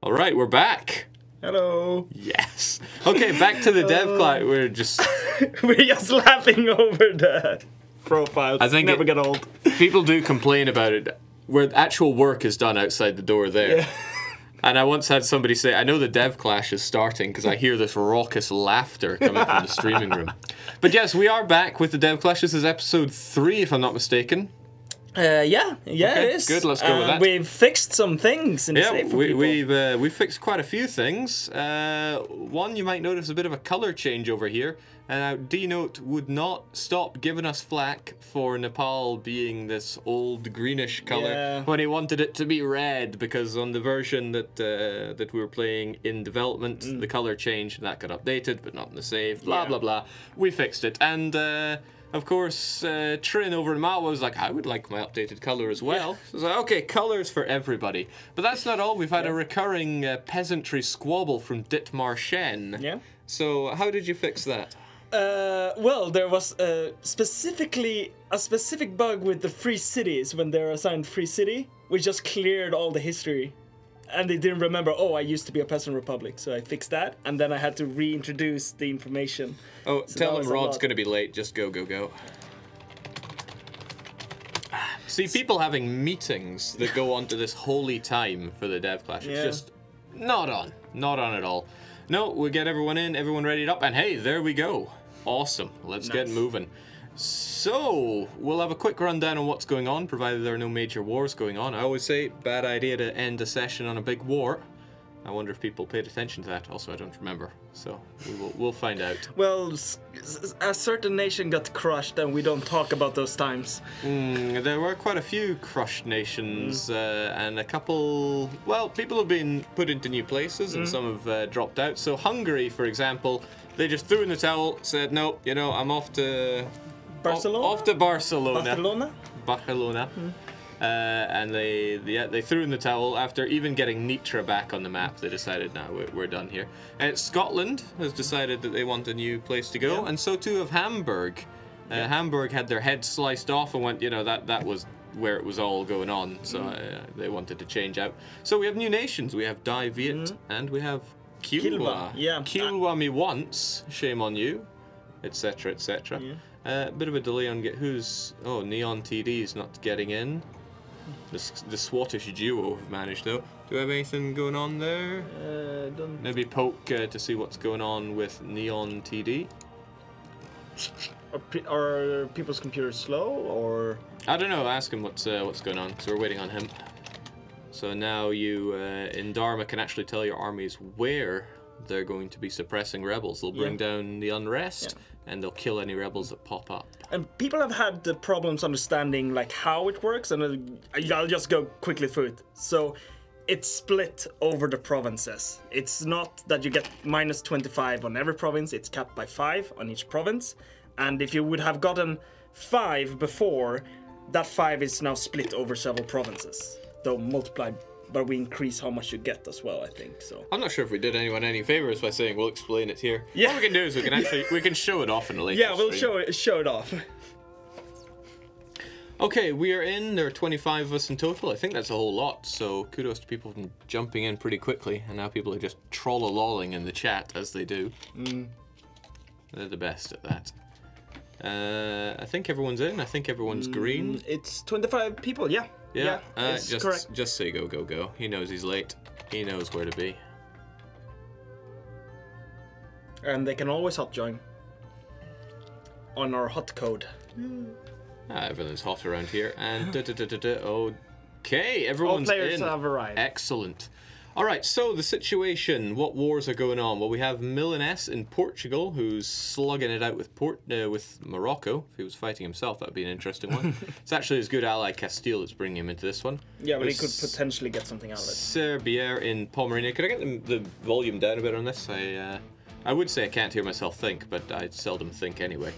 All right, we're back. Hello. Yes. Okay, back to the dev class. We're just laughing over the profiles. I think never get old. People do complain about it where actual work is done outside the door there. Yeah. And I once had somebody say, I know the dev clash is starting because I hear this raucous laughter coming from the streaming room. But yes, we are back with the dev clash. This is episode 3, if I'm not mistaken. Yeah, okay, it is. Good, let's go with that. We've fixed some things in the save for people. We've fixed quite a few things. One, you might notice a bit of a colour change over here. D-Note would not stop giving us flack for Nepal being this old greenish colour when he wanted it to be red, because on the version that we were playing in development, the colour changed and that got updated, but not in the save. Blah blah blah. We fixed it, and. Of course, Trin over in Mawa was like, I would like my updated colour as well. So I was like, okay, colours for everybody. But that's not all. We've had a recurring peasantry squabble from Ditmar Shen. Yeah. So how did you fix that? Well, there was specifically a specific bug with the free cities when they're assigned free city. We just cleared all the history. And they didn't remember, oh, I used to be a peasant republic, so I fixed that, and then I had to reintroduce the information. Oh, so tell them Rod's going to be late, just go, go, go. See, people having meetings that go on to this holy time for the dev clash, it's just not on at all. No, we get everyone in, everyone readied up, and hey, there we go. Awesome, let's get moving. So, we'll have a quick rundown on what's going on, provided there are no major wars going on. I always say, bad idea to end a session on a big war. I wonder if people paid attention to that. Also, I don't remember, so we'll find out. Well, a certain nation got crushed, and we don't talk about those times. There were quite a few crushed nations, and a couple... Well, people have been put into new places, and some have dropped out. So Hungary, for example, they just threw in the towel, said, no, you know, I'm off to... Barcelona? Off to Barcelona. Barcelona? And they threw in the towel after even getting Nitra back on the map. They decided, no, we're done here. And Scotland has decided that they want a new place to go, and so too have Hamburg. Hamburg had their head sliced off and went, you know, that was where it was all going on, so they wanted to change out. So we have new nations. We have Dai Viet and we have Kilwa. Kilwa me once, shame on you, etc., etc. Bit of a delay on Neon TD's not getting in. The Swattish duo have managed though. Do we have anything going on there? Maybe poke to see what's going on with Neon TD. Are people's computers slow, or? I don't know. Ask him what's going on, because we're waiting on him. So now you in Dharma can actually tell your armies where they're going to be suppressing rebels. They'll bring down the unrest, and they'll kill any rebels that pop up. And people have had the problems understanding like how it works, and I'll just go quickly through it. So it's split over the provinces. It's not that you get minus 25 on every province, it's capped by 5 on each province. And if you would have gotten 5 before, that 5 is now split over several provinces, though multiplied. But we increase how much you get as well, I think. So I'm not sure if we did anyone any favors by saying we'll explain it here. What we can do is we can show it off in a later stream. We'll show it off. Okay, we are in. There are 25 of us in total. I think that's a whole lot. So kudos to people from jumping in pretty quickly, and now people are just troll-a-lolling in the chat as they do. They're the best at that. I think everyone's in. I think everyone's green. It's 25 people. Yeah. Correct. Just say go, go, go. He knows he's late. He knows where to be. And they can always hot join on our hot code. Everything's hot around here. And okay, everyone's all players in. Have arrived. Excellent. All right, so the situation, what wars are going on? Well, we have Milanese in Portugal, who's slugging it out with Morocco. If he was fighting himself, that would be an interesting one. It's actually his good ally Castile that's bringing him into this one. Yeah, but he could potentially get something out of it. Serbia in Pomerania. Could I get the volume down a bit on this? I would say I can't hear myself think, but I seldom think anyway.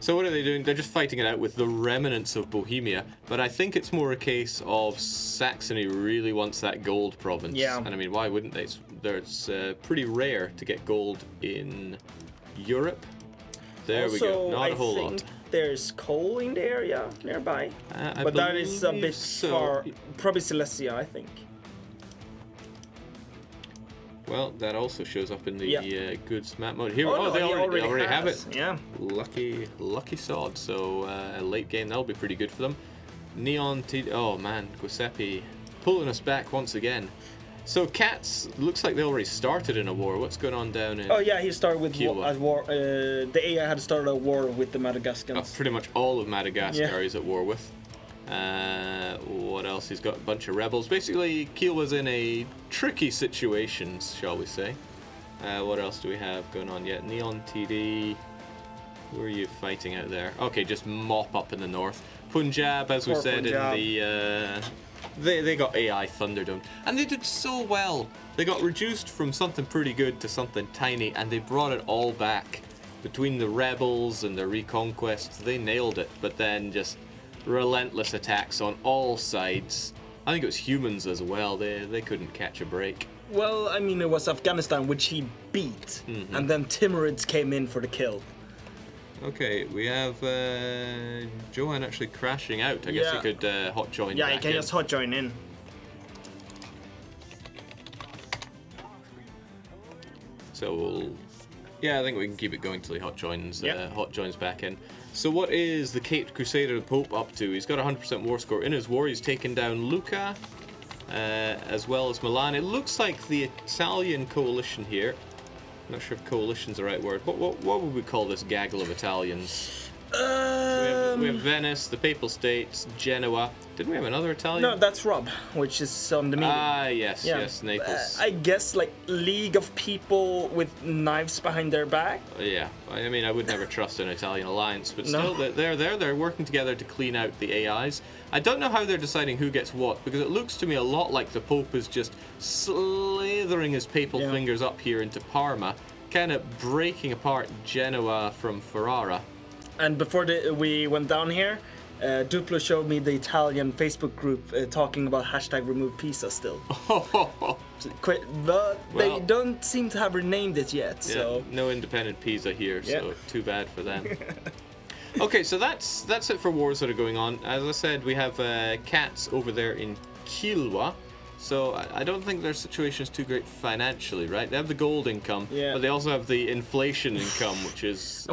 So what are they doing? They're just fighting it out with the remnants of Bohemia, but I think it's more a case of Saxony really wants that gold province. Yeah. And I mean, why wouldn't they? It's pretty rare to get gold in Europe. There we go. Not a whole lot. There's coal in the area nearby, but that is a bit far. Probably Silesia, I think. Well, that also shows up in the Yeah. goods map mode. Here, Oh, no, they he already have it. has. Yeah. Lucky sod. So late game, that'll be pretty good for them. Neon T. Oh man, Giuseppe pulling us back once again. So Cats looks like they already started in a war. What's going on down in? Oh yeah, he started with Cuba. war. The AI had started a war with the Madagascans. Pretty much all of Madagascar Yeah. he's at war with. What else? He's got a bunch of rebels. Basically, Kiel was in a tricky situation, shall we say. What else do we have going on yet? Neon TD. Who are you fighting out there? Okay, just mop up in the north. Punjab, as we Poor said Punjab. in the... They got AI Thunderdome. And they did so well. They got reduced from something pretty good to something tiny, and they brought it all back. Between the rebels and the reconquests, they nailed it. But then just relentless attacks on all sides. I think it was humans as well. They couldn't catch a break. Well, I mean, it was Afghanistan which he beat, and then Timurids came in for the kill. Okay, we have Johan actually crashing out. I guess he could hot join. Yeah, back he can in. just hot join in. So yeah, I think we can keep it going till he hot joins back in. So what is the Caped Crusader Pope up to? He's got 100% war score in his war. He's taken down Lucca, as well as Milan. It looks like the Italian coalition here. I'm not sure if coalition's the right word. What would we call this gaggle of Italians? We have Venice, the Papal States, Genoa. Didn't we have another Italian? No, that's Rob, which is on the meeting. Ah, yes, Naples. I guess like League of people with knives behind their back. Yeah, I mean, I would never trust an Italian alliance, but still, No. they're working together to clean out the AIs. I don't know how they're deciding who gets what, because it looks to me a lot like the Pope is just slithering his papal fingers up here into Parma, kind of breaking apart Genoa from Ferrara. And before we went down here, Duplo showed me the Italian Facebook group talking about hashtag remove Pisa still. But they don't seem to have renamed it yet, so... Yeah, no independent Pisa here, Yeah. so too bad for them. Okay, so that's it for wars that are going on. As I said, we have Cats over there in Kilwa. So I don't think their situation is too great financially, right? They have the gold income, but they also have the inflation income, which is...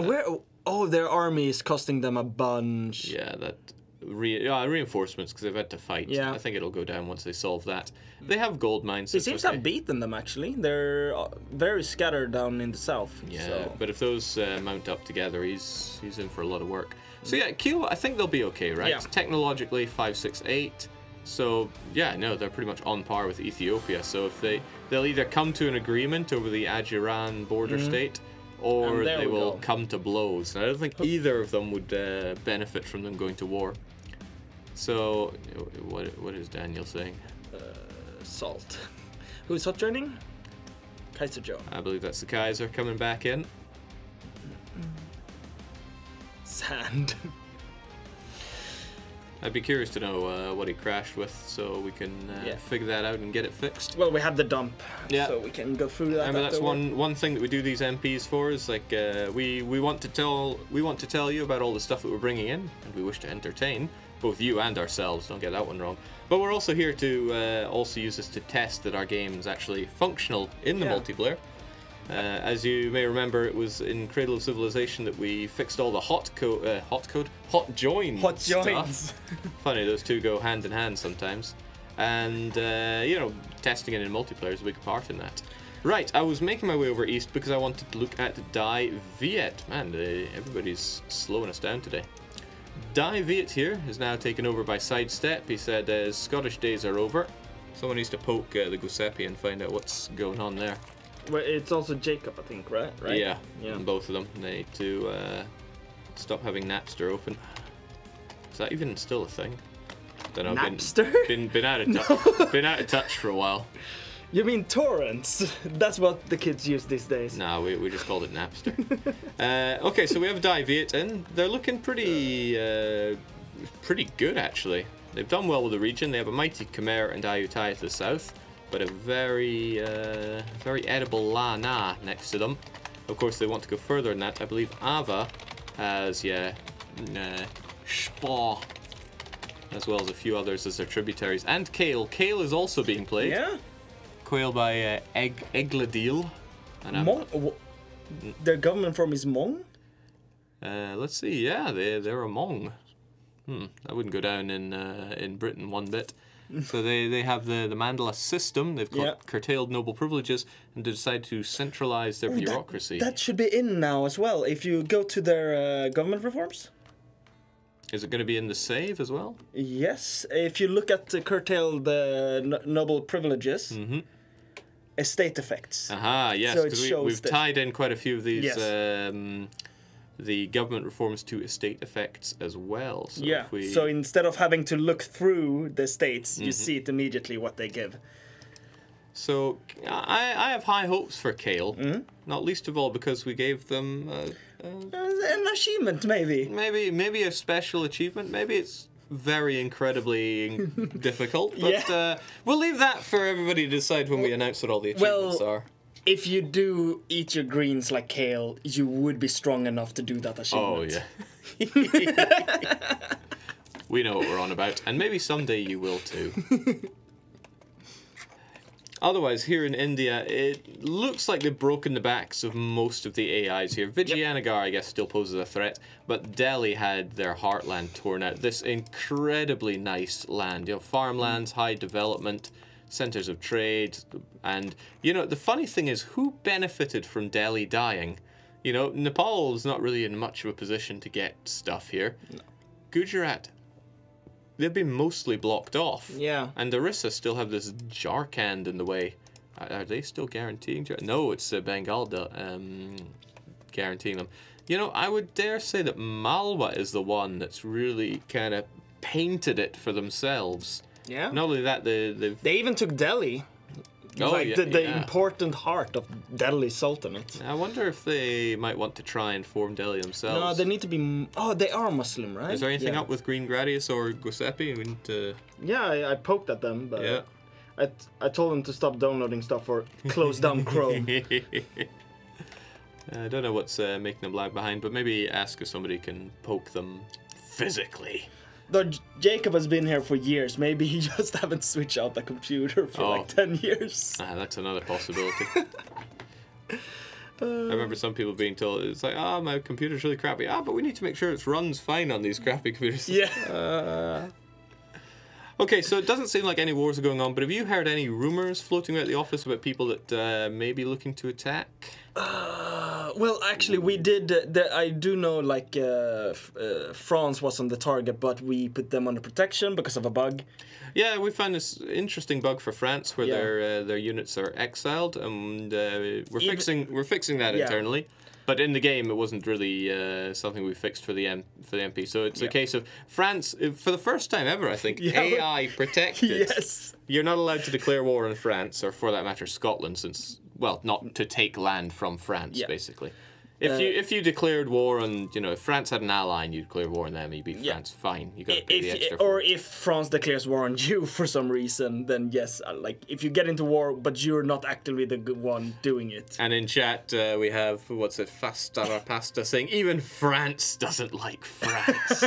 Oh, their army is costing them a bunch. Yeah, that reinforcements because they've had to fight. Yeah. I think it'll go down once they solve that. They have gold mines. He seems to have beaten them, actually. They're very scattered down in the south. Yeah, so. but if those mount up together, he's in for a lot of work. So yeah, Kiel, I think they'll be okay, right? Yeah. Technologically, 5, 6, 8. So yeah, no, they're pretty much on par with Ethiopia. So if they'll either come to an agreement over the Ajiran border state, or they will come to blows. And I don't think either of them would benefit from them going to war. So what is Daniel saying? Salt. Who's hot joining? Kaiser Joe. I believe that's the Kaiser coming back in. Sand. I'd be curious to know what he crashed with, so we can figure that out and get it fixed. Well, we have the dump, Yeah. so we can go through that. Remember, that's afterward. one thing that we do these MPs for is like we want to tell you about all the stuff that we're bringing in, and we wish to entertain both you and ourselves. Don't get that one wrong. But we're also here to also use this to test that our game is actually functional in the multiplayer. As you may remember, it was in Cradle of Civilization that we fixed all the hot join stuff. Funny, those two go hand in hand sometimes. And, testing it in multiplayer is a big part in that. Right, I was making my way over east because I wanted to look at Die Viet. Man, everybody's slowing us down today. Die Viet here is now taken over by Sidestep. He said Scottish days are over. Someone needs to poke the Giuseppe and find out what's going on there. Well, it's also Jacob, I think, right? Yeah, both of them. They need to stop having Napster open. Is that even still a thing? Don't know. Napster? Been out of touch. Been out of touch for a while. You mean torrents? That's what the kids use these days. No, we just called it Napster. Okay, so we have Die Viet in. They're looking pretty good actually. They've done well with the region. They have a mighty Khmer and Ayutthaya to the south, but a very edible La Na next to them. Of course, they want to go further than that. I believe Ava has Spa, as well as a few others as their tributaries, and Kale. Kale is also being played. Yeah. quail by Egladil. And their government form is Hmong? let's see. Yeah, they're a Hmong. That wouldn't go down in Britain one bit. So they have the Mandela system. They've got curtailed noble privileges and they decide to centralize their bureaucracy. That should be in now as well. If you go to their government reforms. Is it going to be in the save as well? Yes. If you look at the curtailed noble privileges, estate effects. Aha, yes. So Because we've tied in quite a few of these the government reforms to estate effects as well. So so instead of having to look through the estates, you see it immediately what they give. So I have high hopes for Kale, not least of all because we gave them an achievement, maybe. Maybe a special achievement. Maybe it's very incredibly difficult, but we'll leave that for everybody to decide when we announce what all the achievements are. If you do eat your greens like kale, you would be strong enough to do that achievement. Oh, yeah. We know what we're on about, and maybe someday you will too. Otherwise, here in India, it looks like they've broken the backs of most of the AIs here. Vijayanagar, I guess, still poses a threat, but Delhi had their heartland torn out. This incredibly nice land, farmlands, high development, centers of trade, and the funny thing is, who benefited from Delhi dying? Nepal is not really in much of a position to get stuff here. No. Gujarat, they've been mostly blocked off. Yeah. And Orissa still have this Jharkhand in the way. Are they still guaranteeing? No, it's Bengal guaranteeing them. I would dare say that Malwa is the one that's really kind of painted it for themselves. Yeah. Not only that, they even took Delhi. The important heart of Delhi Sultanate. I wonder if they might want to try and form Delhi themselves. No, they need to be... Oh, they are Muslim, right? Is there anything up with Green Gradius or Giuseppe? We need to... Yeah, I poked at them, but I told them to stop downloading stuff or close down Chrome. I don't know what's making them lag behind, but maybe ask if somebody can poke them physically. Though Jacob has been here for years, maybe he just haven't switched out the computer for like 10 years. That's another possibility. I remember some people being told, it's like, my computer's really crappy. But we need to make sure it runs fine on these crappy computers. Yeah. Okay, so it doesn't seem like any wars are going on, but have you heard any rumors floating about the office about people that may be looking to attack? Well, actually, we did. I do know, like, France was on the target, but we put them under protection because of a bug. Yeah, we found this interesting bug for France where their units are exiled, and we're fixing that internally. But in the game, it wasn't really something we fixed for the MP. So it's a case of France, for the first time ever, I think, AI protected. Yes. You're not allowed to declare war on France, or for that matter, Scotland, since, well, not to take land from France, basically. If you declared war on, if France had an ally and you declared war on them, you'd be France, fine. You got to pay the extra. Or if France declares war on you for some reason, then yes, like if you get into war, but you're not actively the one doing it. And in chat, we have Fastara Pasta saying even France doesn't like France.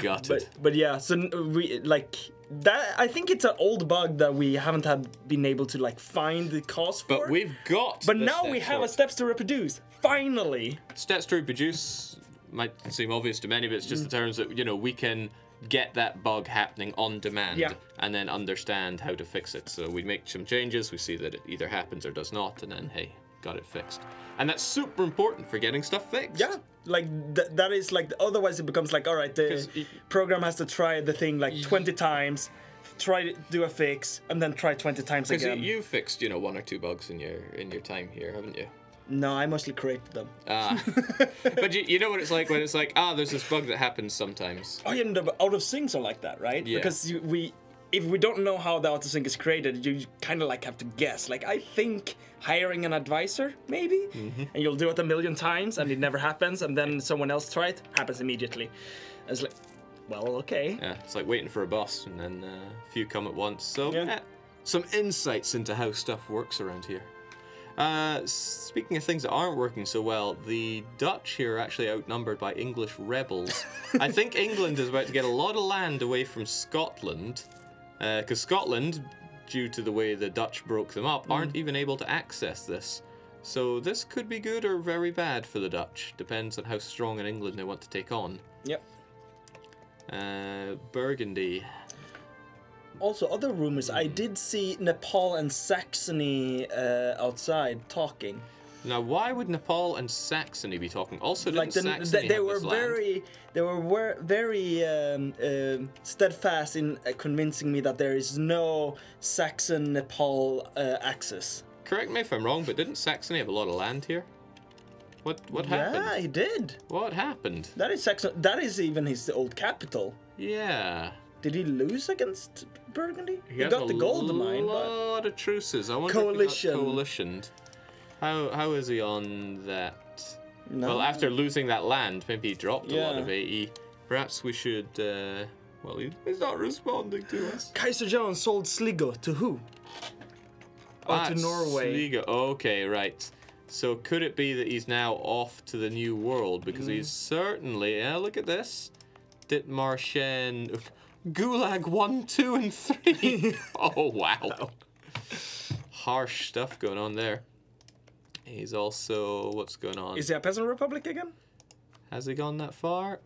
Got it. But yeah, so we like. That I think it's an old bug that we haven't been able to like find the cause for. But we've got. But now we have a steps to reproduce. Finally. Steps to reproduce might seem obvious to many, but it's just in terms that we can get that bug happening on demand and then understand how to fix it. So we make some changes, we see that it either happens or does not, and then hey, got it fixed. And that's super important for getting stuff fixed. Yeah. Like, that is like, otherwise it becomes like, all right, the program has to try the thing like 20 times, try to do a fix, and then try 20 times again. Because you fixed, 1 or 2 bugs in your time here, haven't you? No, I mostly created them. But you know what it's like when it's like, there's this bug that happens sometimes. Oh yeah, and the out of syncs are like that, right? Yeah. Because if we don't know how the autosync is created, you kind of like have to guess. Like, I think hiring an advisor, maybe, and you'll do it 1,000,000 times, and it never happens, and then someone else tries it, happens immediately. And it's like, well, okay. Yeah, it's like waiting for a bus, and then a few come at once. So, some insights into how stuff works around here. Speaking of things that aren't working so well, the Dutch here are actually outnumbered by English rebels. I think England is about to get a lot of land away from Scotland, because Scotland due to the way the Dutch broke them up, aren't even able to access this. So this could be good or very bad for the Dutch. Depends on how strong an England they want to take on. Yep. Burgundy. Also, other rumors. I did see Nepal and Saxony outside talking. Now, why would Nepal and Saxony be talking? Also, didn't Like Saxony they have were this land? very steadfast in convincing me that there is no Saxon-Nepal axis. Correct me if I'm wrong, but didn't Saxony have a lot of land here? What happened? Yeah, he did. What happened? That is Saxon. That is even his old capital. Yeah. Did he lose against Burgundy? He has got the gold a mine, but lot of truces. I wonder Coalition. if he got coalitioned. How is he on that? no. Well, after losing that land, maybe he dropped a lot Yeah. of AE. Perhaps we should. Well, he's not responding to us. Kaiser John sold Sligo to who? Oh, to Norway. Sligo. Okay, right. So could it be that he's now off to the New World? Because he's certainly... Yeah, look at this. Dithmarschen... Gulag 1, 2, and 3. Oh, wow. Harsh stuff going on there. He's also... What's going on? Is he a peasant republic again? Has he gone that far?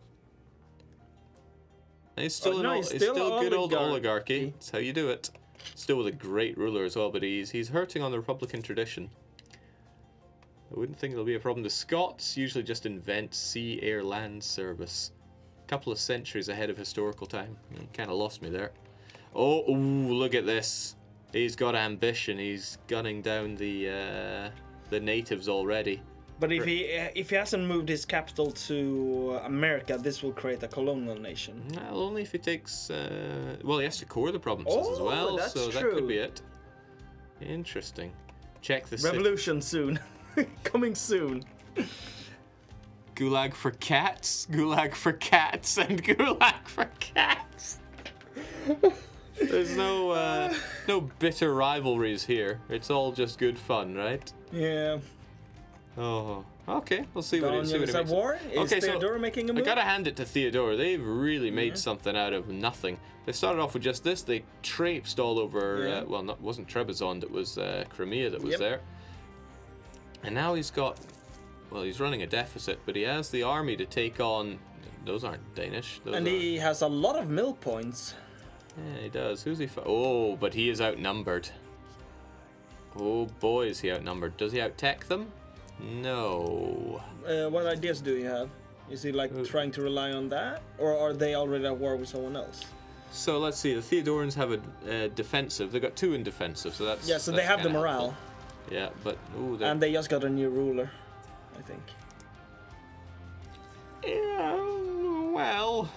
He's still, no, he's he's still still good old oligarchy. oligarchy. That's how you do it. Still with a great ruler as well, but he's hurting on the Republican tradition. I wouldn't think it'll be a problem. The Scots usually just invent sea, air, land service. A couple of centuries ahead of historical time. You kind of lost me there. Oh, ooh, look at this. He's got ambition. He's gunning down the natives already. But if he hasn't moved his capital to America, this will create a colonial nation. Well, only if he takes... well, he has to core the provinces as well, that's so that true. could be it. Interesting. Check the Revolution soon. Coming soon. Gulag for cats, Gulag for cats, and Gulag for cats. There's no bitter rivalries here. It's all just good fun, right? Yeah. Oh, okay. We'll see what it makes. War? Is Okay, so Theodora making a move? I gotta hand it to Theodora. They've really made something out of nothing. They started off with just this. They traipsed all over. Yeah. Well, it wasn't Trebizond. It was Crimea that was Yep. there. And now he's got. Well, he's running a deficit, but he has the army to take on. Those aren't Danish. Those And he has a lot of mill points. Yeah, he does. Who's he? Oh, but he is outnumbered. Oh boy, is he outnumbered. Does he out-tech them? No. What ideas do you have? Is he like trying to rely on that? Or are they already at war with someone else? So let's see. The Theodorans have a defensive. They've got 2 in defensive, so that's... Yeah, so that's they have the kinda morale. helpful. Yeah, but... Ooh, And they just got a new ruler, I think. Yeah, well...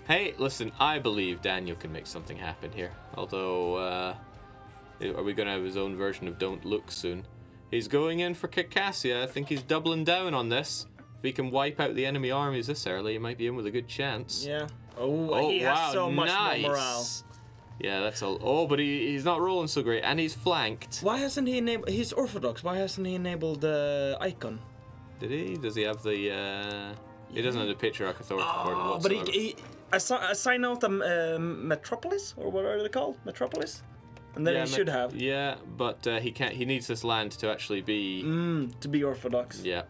Hey, listen, I believe Daniel can make something happen here. Although, are we going to have his own version of Don't Look soon? He's going in for Circassia. I think he's doubling down on this. If he can wipe out the enemy armies this early, he might be in with a good chance. Yeah. Oh, he has so much more morale. Yeah, that's all. Oh, but he's not rolling so great, and he's flanked. Why hasn't he enabled... He's Orthodox. Why hasn't he enabled the icon? Did he? Does he have the... He doesn't have the Patriarch Authority Order Oh, whatsoever. but assign out a metropolis? Or what are they called? Metropolis? And then he should have. Yeah, but he can't. He needs this land to actually be... To be Orthodox. Yeah.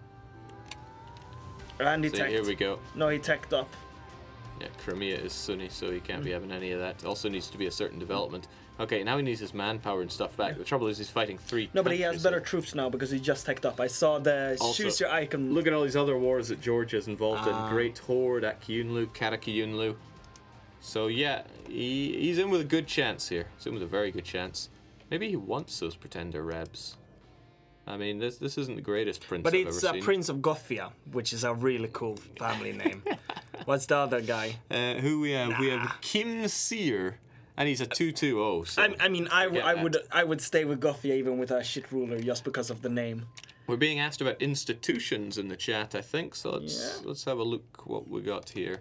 And he So teched. here we go. No, he teched up. Yeah, Crimea is Sunni, so he can't be having any of that. Also needs to be a certain development. Okay, now he needs his manpower and stuff back. The trouble is he's fighting 3 No, but he has countries better here. troops now because he just teched up. I saw the Also, choose your icon. Look at all these other wars that Georgia's involved in. Great Horde, Akyunlu, Karakyunlu. So yeah, he's in with a good chance here. He's in with a very good chance. Maybe he wants those pretender rebs. I mean, this isn't the greatest prince But I've it's ever seen. Prince of Gothia, which is a really cool family name. What's the other guy? Who we have? We have Kim Seer, and he's a 2-2-0. So I mean, I would stay with Gothia even with a shit ruler just because of the name. We're being asked about institutions in the chat, I think. So let's have a look what we got here.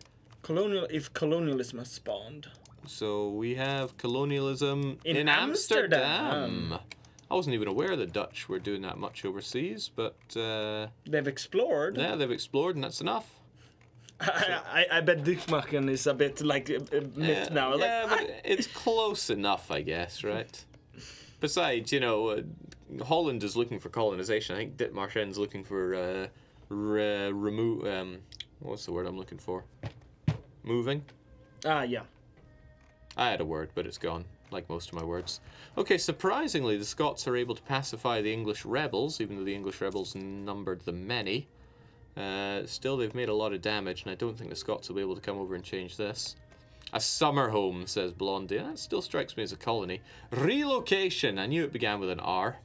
If colonialism has spawned. So we have colonialism In Amsterdam. I wasn't even aware the Dutch were doing that much overseas, but They've explored. yeah, they've explored, and that's enough. I bet Dikmachen is a bit like a myth now. Yeah, Like, but it's close enough, I guess, right? Besides, you know, Holland is looking for colonization. I think Ditmarschen's looking for remove. What's the word I'm looking for? Moving. yeah. I had a word, but it's gone, like most of my words. Okay, surprisingly, the Scots are able to pacify the English rebels, even though the English rebels numbered them many. Still, they've made a lot of damage, and I don't think the Scots will be able to come over and change this. A summer home, says Blondie. That still strikes me as a colony. Relocation. I knew it began with an R.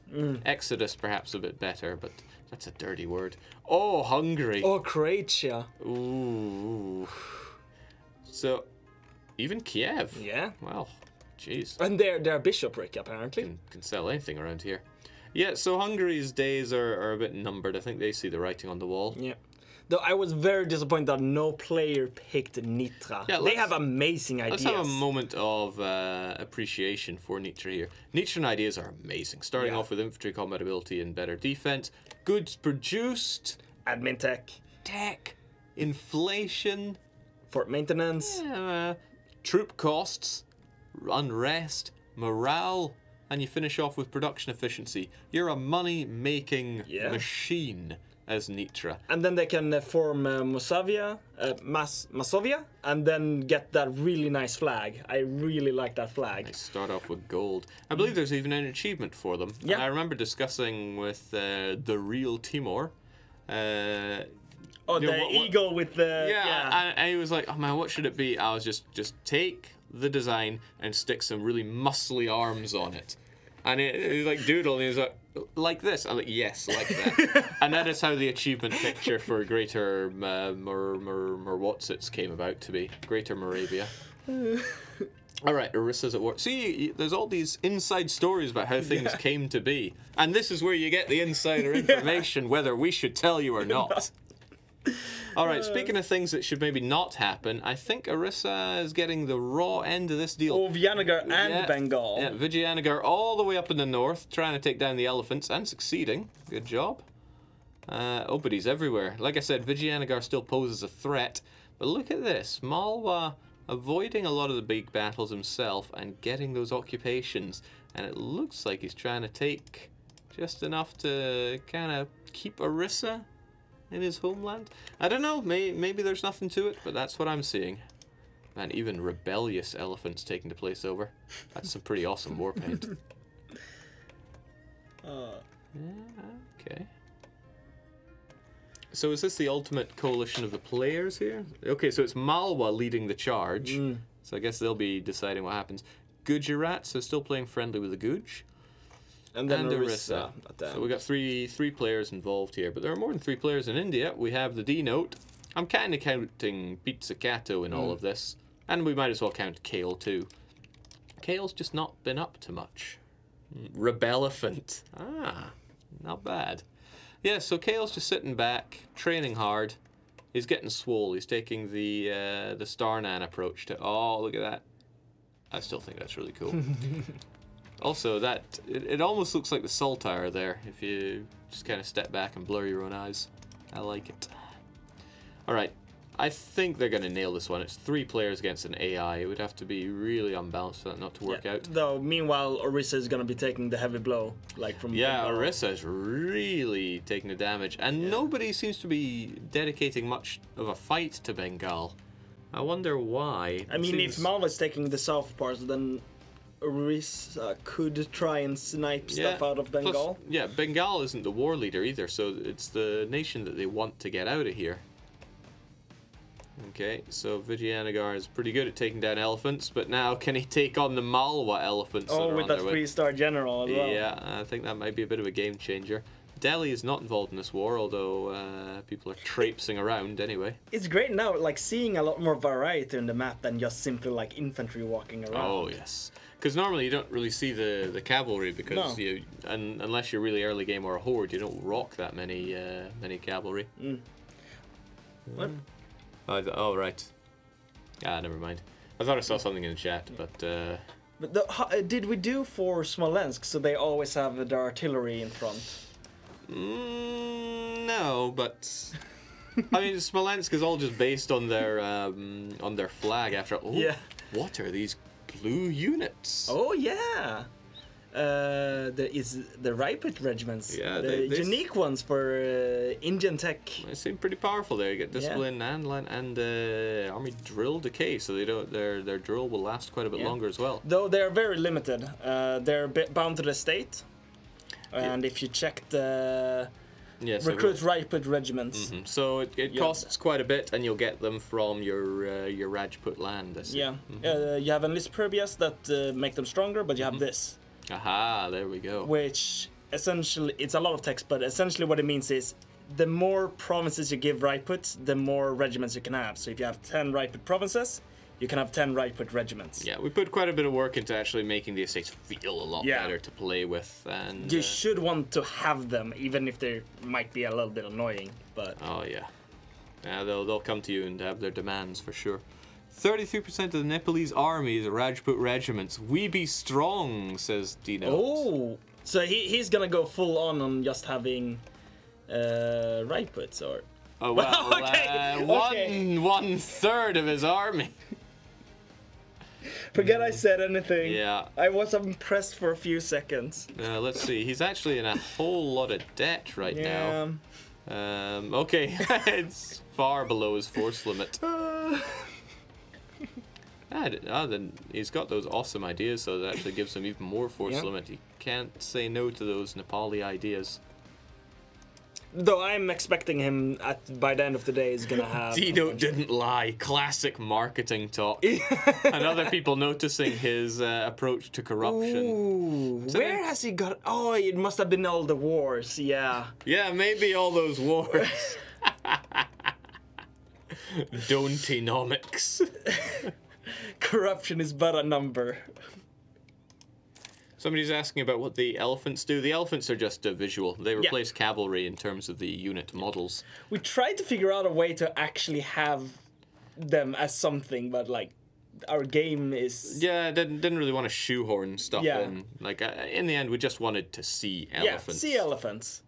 Exodus, perhaps a bit better, but that's a dirty word. Oh, Hungary. Oh, Croatia. Ooh. So, even Kiev. Yeah. Well, jeez. And their bishopric, apparently. Can sell anything around here. Yeah, so Hungary's days are a bit numbered. I think they see the writing on the wall. Yeah. Though I was very disappointed that no player picked Nitra. Yeah, they have amazing ideas. Let's have a moment of appreciation for Nitra here. Nitran ideas are amazing. Starting off with infantry combat ability and better defense. Goods produced. Admin tech. Tech. Inflation. Fort maintenance. Troop costs. Unrest. Morale. And you finish off with production efficiency. You're a money-making machine as Nitra. And then they can form Masovia, and then get that really nice flag. I really like that flag. They start off with gold. I believe there's even an achievement for them. Yeah. And I remember discussing with the real Timor. The eagle with the... Yeah, and he was like, oh man, what should it be? I was just take the design and stick some really muscly arms on it. And he was like, doodle, and he was like this. I'm like, yes, like that. And that is how the achievement picture for Greater Merwotsits came about to be. Greater Moravia. All right, Orissa's at war. See, there's all these inside stories about how things came to be. And this is where you get the insider information, whether we should tell you or not. All right, speaking of things that should maybe not happen, I think Orissa is getting the raw end of this deal. Oh, Vijayanagar and Bengal. Yeah, Vijayanagar all the way up in the north, trying to take down the elephants and succeeding. Good job. But he's everywhere. Like I said, Vijayanagar still poses a threat. But look at this. Malwa avoiding a lot of the big battles himself and getting those occupations. And it looks like he's trying to take just enough to kind of keep Orissa in his homeland. I don't know, maybe there's nothing to it, but that's what I'm seeing. Man, even rebellious elephants taking the place over. That's some pretty awesome war paint. Okay. So is this the ultimate coalition of the players here? Okay, so it's Malwa leading the charge. So I guess they'll be deciding what happens. Gujarat, so still playing friendly with the Guj. And then Orissa. So we got three players involved here, but there are more than 3 players in India. We have the D note. I'm kind of counting Pizzicato in all of this, and we might as well count Kale too. Kale's just not been up to much. Rebelephant. Not bad. Yeah, so Kale's just sitting back, training hard. He's getting swole. He's taking the Starnan approach to. Oh, look at that! I still think that's really cool. Also, it almost looks like the Saltire there, if you just kind of step back and blur your own eyes. I like it. Alright, I think they're going to nail this one. It's 3 players against an AI. It would have to be really unbalanced for that not to work out. Though, meanwhile, Orissa is going to be taking the heavy blow. Like from Orissa is really taking the damage. And nobody seems to be dedicating much of a fight to Bengal. I wonder why. I mean, if Malwa is taking the south part, then Orissa could try and snipe stuff out of Bengal. Plus, Bengal isn't the war leader either, so it's the nation that they want to get out of here. Okay, so Vijayanagar is pretty good at taking down elephants, but now can he take on the Malwa elephants? Oh, with that 3-star general as well. Yeah, I think that might be a bit of a game changer. Delhi is not involved in this war, although people are traipsing around anyway. It's great now, like seeing a lot more variety in the map than just simply like infantry walking around. Oh yes, because normally you don't really see the cavalry because unless you're really early game or a horde, you don't rock that many cavalry. What? Oh right. Never mind. I thought I saw something in the chat, but. But did we do for Smolensk so they always have their artillery in front? No, but I mean, Smolensk is all just based on their flag. After Yeah. What are these blue units? Oh yeah. There is the Ripet regiments. Yeah, the they unique ones for Indian tech. They seem pretty powerful there. You get discipline and army drill decay, so they don't. Their drill will last quite a bit longer as well. Though they're very limited. They're bound to the state, and if you check the recruit Ripet regiments, so it costs quite a bit, and you'll get them from your Rajput land. I see. Yeah, you have enlist Perbias that make them stronger, but you have this. Aha, there we go. Which essentially, it's a lot of text, but essentially what it means is the more provinces you give Rajput, the more regiments you can have. So if you have 10 Rajput provinces, you can have 10 Rajput regiments. Yeah, we put quite a bit of work into actually making the estates feel a lot better to play with. And you should want to have them, even if they might be a little bit annoying. But oh yeah, they'll come to you and have their demands for sure. 33% of the Nepalese army is Rajput regiments. We be strong, says Dino. Oh, so he's gonna go full on just having Rajputs, or? Oh well, okay. One third of his army. Forget I said anything. Yeah. I was impressed for a few seconds. Let's see. He's actually in a whole lot of debt right now. Okay, it's far below his force limit. Then he's got those awesome ideas, so that actually gives him even more force limit. He can't say no to those Nepali ideas. Though I'm expecting him by the end of the day is gonna have. Dino didn't lie. Classic marketing talk. And other people noticing his approach to corruption. Ooh, so where has he got? Oh, it must have been all the wars. Yeah. Yeah, maybe all those wars. Don'tinomics. Corruption is but a number. Somebody's asking about what the elephants do. The elephants are just a visual. They replace cavalry in terms of the unit models. We tried to figure out a way to actually have them as something, but like our game is... Yeah, didn't really want to shoehorn stuff in. Like, in the end, we just wanted to see elephants. Yeah, see elephants.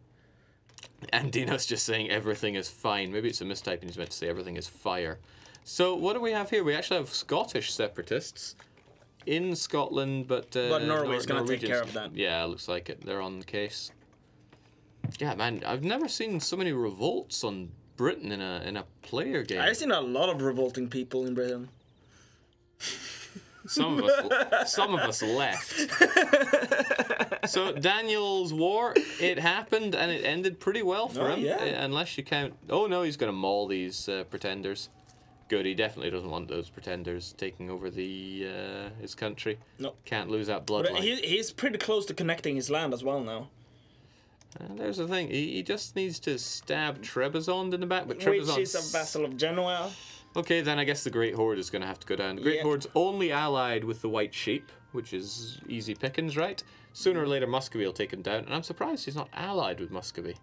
And Dino's just saying everything is fine. Maybe it's a mistype and he's meant to say everything is fire. So what do we have here? We actually have Scottish separatists in Scotland, but Norway's going to take care of that. Yeah, looks like it. They're on the case. Yeah, man, I've never seen so many revolts on Britain in a player game. I've seen a lot of revolting people in Britain. Some of us left. So Daniel's war, it happened and it ended pretty well for him, unless you count. Oh no, he's going to maul these pretenders. Good, he definitely doesn't want those pretenders taking over his country. No, can't lose that bloodline. He's pretty close to connecting his land as well now. There's the thing, he just needs to stab Trebizond in the back, but Trebizond... Which is a vassal of Genoa. Okay, then I guess the Great Horde is going to have to go down. The Great Horde's only allied with the White Sheep, which is easy pickings, right? Sooner or later, Muscovy will take him down, and I'm surprised he's not allied with Muscovy.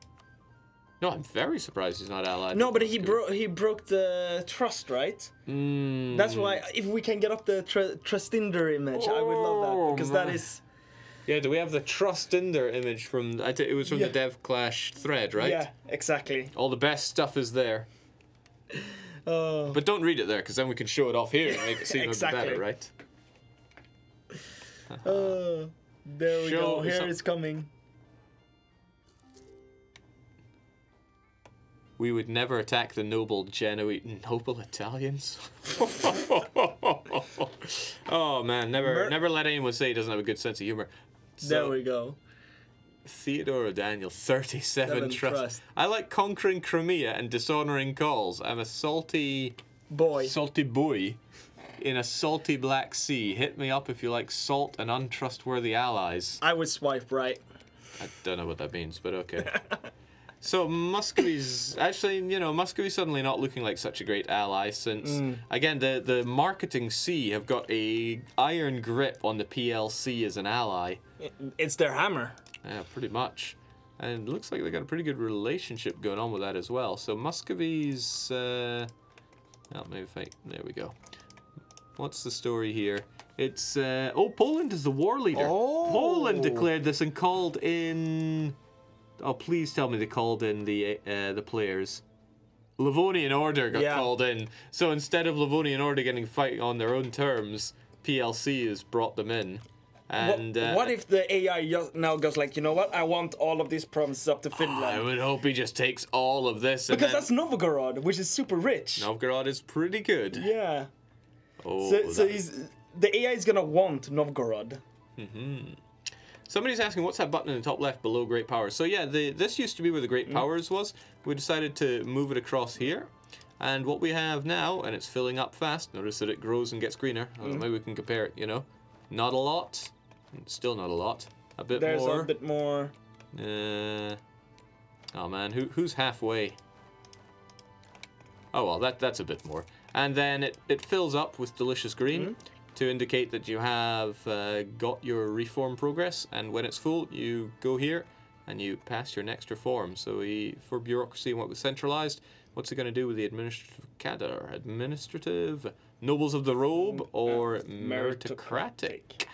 No, I'm very surprised he's not allied. No, but he broke the trust, right? That's why, if we can get up the Trustinder image, I would love that, because that is... Yeah, do we have the Trustinder image from... it was from the Dev Clash thread, right? Yeah, exactly. All the best stuff is there. But don't read it there, because then we can show it off here and make it seem a bit better, right? There we go. Here it's coming. We would never attack the noble Genoese... Noble Italians? Oh, man. Never let anyone say he doesn't have a good sense of humor. So, there we go. Theodore O'Daniel, 37 trust. I like conquering Crimea and dishonoring calls. I'm a salty boy in a salty Black Sea. Hit me up if you like salt and untrustworthy allies. I would swipe right. I don't know what that means, but okay. So Muscovy's actually, Muscovy's suddenly not looking like such a great ally since, again, the marketing C have got a iron grip on the PLC as an ally. It's their hammer. Yeah, pretty much. And it looks like they got a pretty good relationship going on with that as well. So Muscovy's... there we go. What's the story here? It's... Poland is the war leader. Oh. Poland declared this and called in... Oh, please tell me they called in the players. Livonian Order got Yeah. called in. So instead of Livonian Order getting fighting on their own terms, PLC has brought them in. And What if the AI now goes like, you know what? I want all of these provinces up to Finland. I would hope he just takes all of this. And Because then that's Novgorod, which is super rich. Novgorod is pretty good. Yeah. Oh, So the AI is gonna want Novgorod. Somebody's asking, what's that button in the top left below Great Powers? So yeah, this used to be where the Great Powers was. We decided to move it across here. And what we have now, and it's filling up fast, notice that it grows and gets greener. Maybe we can compare it, you know. Not a lot. Still not a lot. A bit There's more. a bit more. Oh man, who's halfway? Oh well, that's a bit more. And then it fills up with delicious green to indicate that you have got your reform progress. And when it's full, you go here and you pass your next reform. So for bureaucracy and what was centralized, what's it going to do with the administrative cadre? Administrative, nobles of the robe, or meritocratic?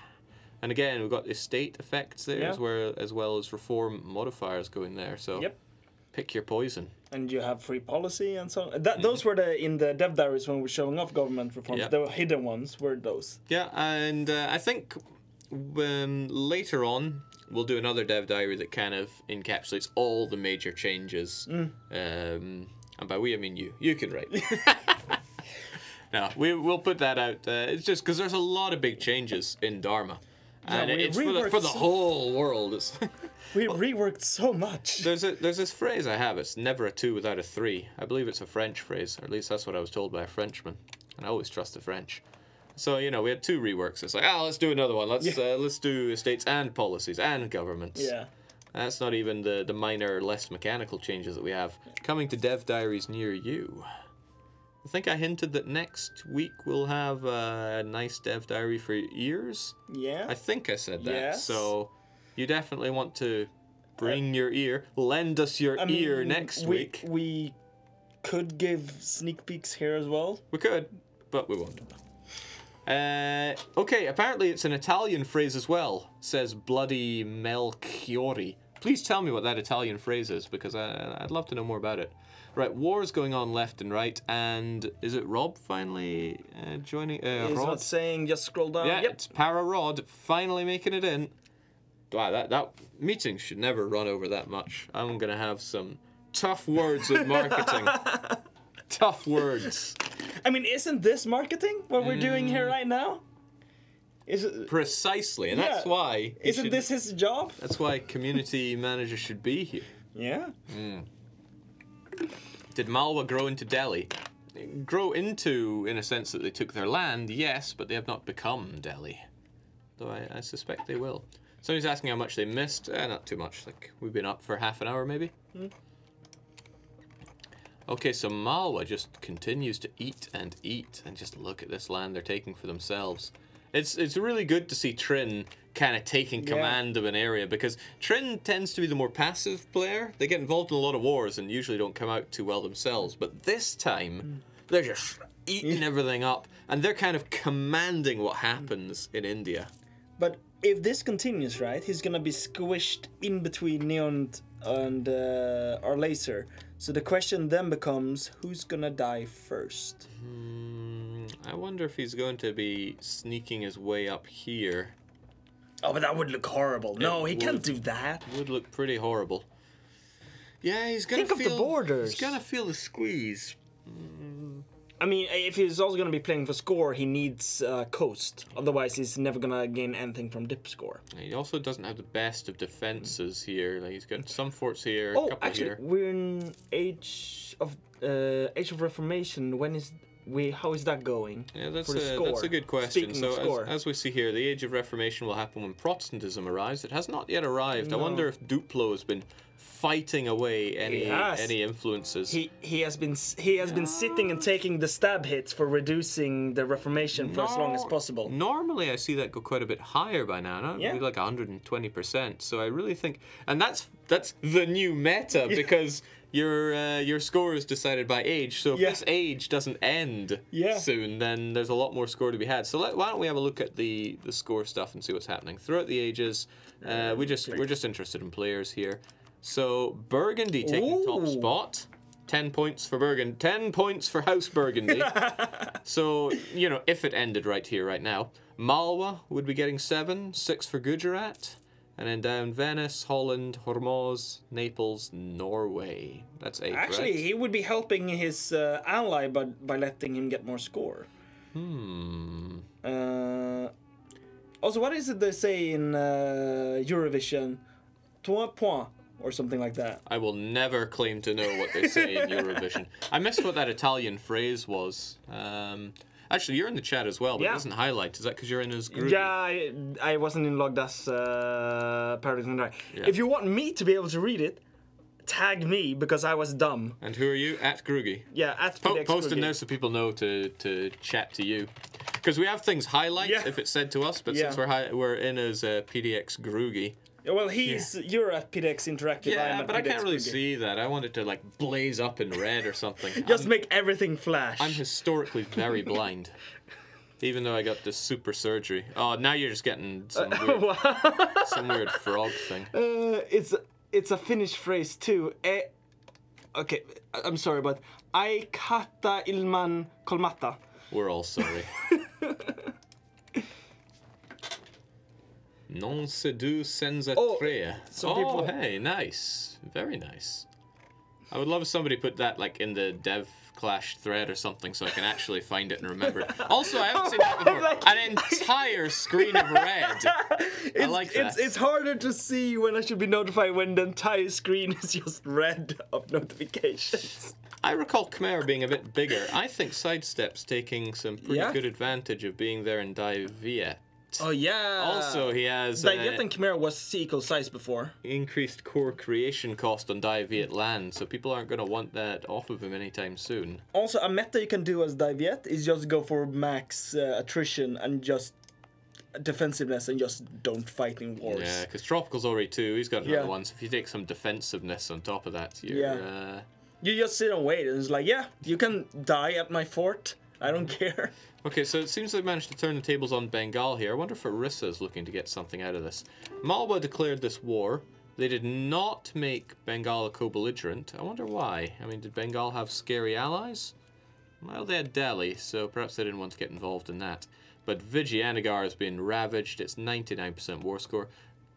And again, we've got estate effects there as well as reform modifiers going there. So pick your poison. And you have free policy and so on. Those were in the dev diaries when we were showing off government reforms. Yep. The hidden ones were those. Yeah, and I think later on we'll do another dev diary that kind of encapsulates all the major changes. And by we, I mean you. You can write. No, we'll put that out. It's just because there's a lot of big changes in Dharma. And it's for the whole world. We reworked so much. There's this phrase I have. It's never a 2 without a 3. I believe it's a French phrase, or at least that's what I was told by a Frenchman. And I always trust the French. So you know, we had 2 reworks. It's like, let's do another one. Let's do estates and policies and governments. Yeah. That's not even the minor, less mechanical changes that we have coming to dev diaries near you. I think I hinted that next week we'll have a nice dev diary for ears. Yeah. I think I said that. Yes. So you definitely want to bring your ear, lend us your ear next week. We could give sneak peeks here as well. We could, but we won't. Okay, apparently it's an Italian phrase as well, says Bloody Melchiori. Please tell me what that Italian phrase is, because I'd love to know more about it. Right, war's going on left and right, and is it Rob finally joining? It's Rod? not saying just scroll down. Yeah, Yep. it's Para Rod finally making it in. Wow, that meeting should never run over that much. I'm gonna have some tough words with marketing. Tough words. I mean, isn't this marketing what we're doing here right now? Is it Precisely, and that's why. Isn't this his job? That's why community managers should be here. Yeah. Did Malwa grow into Delhi? Grow into, in a sense that they took their land, yes, but they have not become Delhi. Though I suspect they will. Somebody's asking how much they missed. Not too much. Like, we've been up for half an hour, maybe. Okay, so Malwa just continues to eat and just look at this land they're taking for themselves. It's really good to see Trin kind of taking command of an area, because Trin tends to be the more passive player. They get involved in a lot of wars and usually don't come out too well themselves. But this time, they're just eating everything up, and they're kind of commanding what happens in India. But if this continues, right, he's gonna be squished in between Neon and our laser. So the question then becomes, who's gonna die first? I wonder if he's going to be sneaking his way up here. Oh, but that would look horrible. No, he can't do that. Would look pretty horrible. Yeah, he's gonna Think of the borders. He's gonna feel the squeeze. I mean, if he's also gonna be playing for score, he needs coast. Otherwise, he's never gonna gain anything from dip score. He also doesn't have the best of defenses here. Like, he's got some forts here, a Oh, couple actually, here. we're in Age of Reformation. How is that going? Yeah, that's for the score? a good question. Speaking of score. As we see here, the Age of Reformation will happen when Protestantism arrives. It has not yet arrived. I wonder if Duplo has been fighting away any influences. He has been sitting and taking the stab hits for reducing the Reformation for as long as possible. Normally, I see that go quite a bit higher by now. No? Yeah. Maybe like 120%. So I really think, and that's the new meta, because your score is decided by age. So if this age doesn't end soon, then there's a lot more score to be had. So why don't we have a look at the score stuff and see what's happening throughout the ages? We're just interested in players here. So Burgundy taking top spot. 10 points for Burgundy. 10 points for House Burgundy. So, you know, if it ended right here, right now, Malwa would be getting 7, 6 for Gujarat. And then down Venice, Holland, Hormuz, Naples, Norway. That's 8, Actually, right? he would be helping his ally by letting him get more score. Also, what is it they say in Eurovision? 3 points or something like that. I will never claim to know what they say in Eurovision. I missed what that Italian phrase was. Actually, you're in the chat as well, but it doesn't highlight. Is that because you're in his group? Yeah, I wasn't in Logdas Paradise and Dry. Yeah. If you want me to be able to read it, tag me because I was dumb. And who are you? At Groogy. Yeah, at Post it now so people know to chat to you. Because we have things highlight if it's said to us, but since we're in as PDX Groogy. Yeah, well, you're at PDX Interactive. Yeah, I'm at but I PDX can't really Groogy. see that. I want it to like blaze up in red or something. Just make everything flash. I'm historically very blind. Even though I got this super surgery. Oh, now you're just getting some weird frog thing. It's a Finnish phrase too. Okay, I'm sorry, but ai kata ilman kolmatta. We're all sorry. Non sedu senza trea. Oh, hey, nice. Very nice. I would love if somebody put that like in the dev clash thread or something so I can actually find it and remember it. Also, I haven't seen that before. An entire screen of red. I like that. It's harder to see when I should be notified when the entire screen is just red of notifications. I recall Khmer being a bit bigger. I think Sidestep's taking some pretty good advantage of being there in Diaries. Oh yeah. Also, he has Diaries and Khmer was equal size before. Increased core creation cost on Diaries land, so people aren't going to want that off of him anytime soon. Also, a meta you can do as Diaries is just go for max attrition and just defensiveness and just don't fight in wars. Yeah, because Tropical's already 2. He's got another one. So if you take some defensiveness on top of that, you're you just sit and wait. And it's like, yeah, you can die at my fort. I don't care. Okay, so it seems they managed to turn the tables on Bengal here. I wonder if Orissa is looking to get something out of this. Malwa declared this war. They did not make Bengal a co-belligerent. I wonder why. I mean, did Bengal have scary allies? Well, they had Delhi, so perhaps they didn't want to get involved in that. But Vijayanagar has been ravaged. It's 99% war score.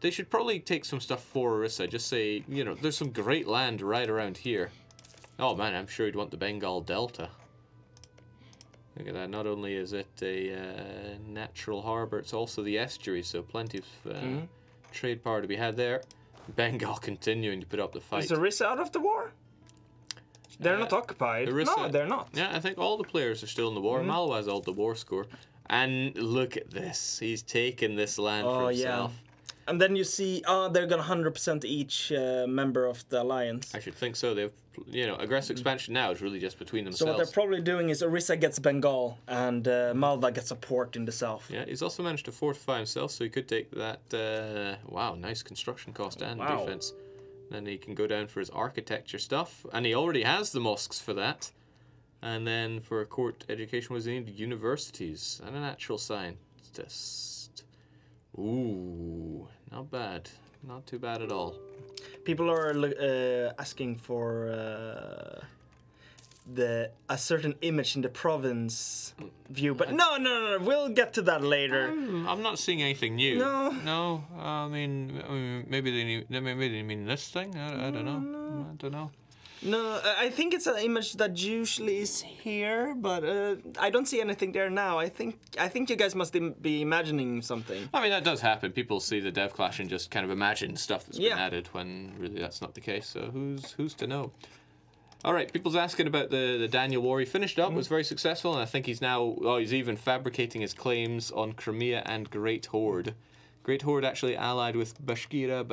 They should probably take some stuff for Orissa. Just say, you know, there's some great land right around here. Oh man, I'm sure he'd want the Bengal Delta. Look at that, not only is it a natural harbour, it's also the estuary, so plenty of trade power to be had there. Bengal continuing to put up the fight. Is Orissa out of the war? They're not occupied. No, they're not. Yeah, I think all the players are still in the war. Malwa has all the war score. And look at this, he's taken this land for himself. Yeah. And then you see, they're gonna 100% each member of the alliance. I should think so. They've, you know, aggressive expansion now is really just between themselves. So what they're probably doing is Orissa gets Bengal and Malwa gets a port in the south. Yeah, he's also managed to fortify himself, so he could take that. Wow, nice construction cost and defense. Then he can go down for his architecture stuff, and he already has the mosques for that. And then for court education, was he need universities and a natural scientist. Ooh, not bad. Not too bad at all. People are asking for a certain image in the province view, but no, we'll get to that later. I'm not seeing anything new. No. I mean, maybe they mean this thing. I don't know. I don't know. No, I think it's an image that usually is here, but I don't see anything there now. I think you guys must be imagining something. I mean, that does happen. People see the dev clash and just kind of imagine stuff that's been added when really that's not the case. So who's to know? All right, people's asking about the Daniel War. He finished up, was very successful, and I think he's now he's even fabricating his claims on Crimea and Great Horde. Great Horde actually allied with Bashkira.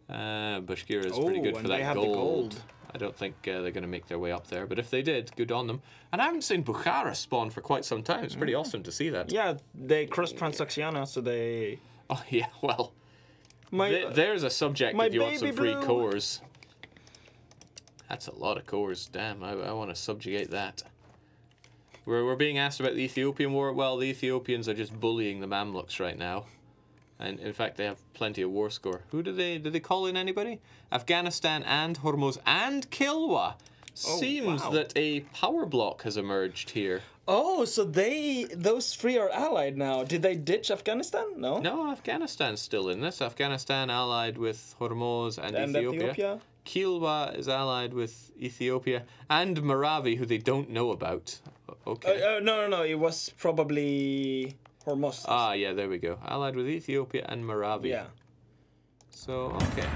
Bashkira is pretty good for that gold. I don't think they're going to make their way up there, but if they did, good on them. And I haven't seen Bukhara spawn for quite some time. It's pretty awesome to see that. Yeah, they crossed Transaxiana, so they... Oh, yeah, well, there's a subject if you want some free cores. That's a lot of cores. Damn, I want to subjugate that. We're being asked about the Ethiopian War. Well, the Ethiopians are just bullying the Mamluks right now. And in fact, they have plenty of war score. Who did they call in anybody? Afghanistan and Hormuz and Kilwa. Seems wow. that a power block has emerged here. Oh, so those three are allied now. Did they ditch Afghanistan? No. No, Afghanistan's still in this. Afghanistan allied with Hormuz and Ethiopia. Kilwa is allied with Ethiopia and Maravi, who they don't know about. Okay. No. It was probably Hormuz. Ah, yeah, there we go. Allied with Ethiopia and Maravi. Yeah. So, okay.